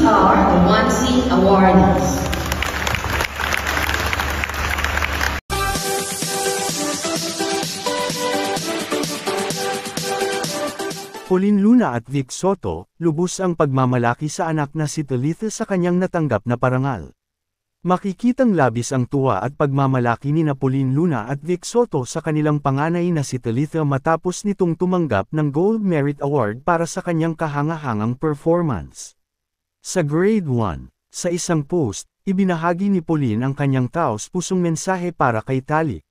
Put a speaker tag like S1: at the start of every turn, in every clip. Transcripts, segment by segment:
S1: are the Onesie awardees.
S2: Pauline Luna at Vic Soto, lubos ang pagmamalaki sa anak na si Talitha sa kanyang natanggap na parangal. Makikitang labis ang tuwa at pagmamalaki ni Pauline Luna at Vic Soto sa kanilang panganay na si Talitha matapos nitong tumanggap ng Gold Merit Award para sa kanyang kahangahangang performance. Sa Grade 1, sa isang post, ibinahagi ni Pauline ang kanyang taos-pusong mensahe para kay Tali.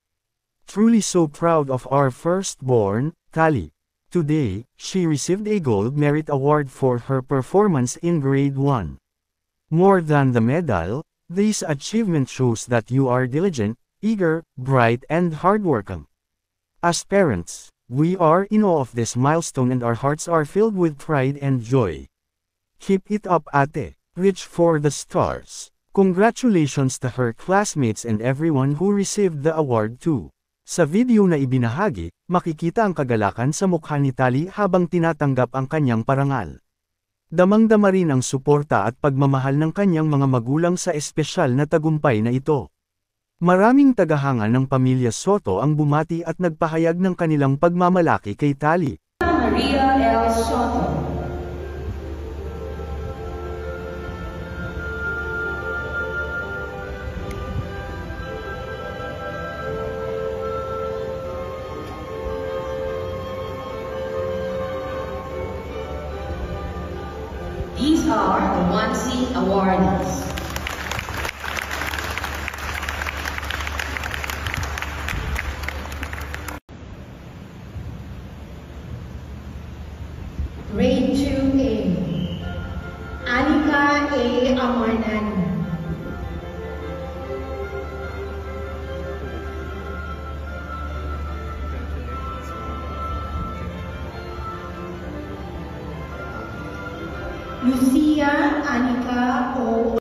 S2: "Truly so proud of our firstborn, Tali. Today, she received a Gold Merit Award for her performance in Grade 1. More than the medal, this achievement shows that you are diligent, eager, bright and hardworking. As parents, we are in awe of this milestone and our hearts are filled with pride and joy. Keep it up, ate. Reach for the stars." Congratulations to her classmates and everyone who received the award too. Sa video na ibinahagi, makikita ang kagalakan sa mukha ni Tali habang tinatanggap ang kanyang parangal. Damang-dama rin ang suporta at pagmamahal ng kanyang mga magulang sa espesyal na tagumpay na ito. Maraming tagahanga ng pamilya Soto ang bumati at nagpahayag ng kanilang pagmamalaki kay Tali.
S1: Maria L. Soto. These are the Onesie awardees. Grade 2A, Anika A. Amarnan. Lucia Anika O.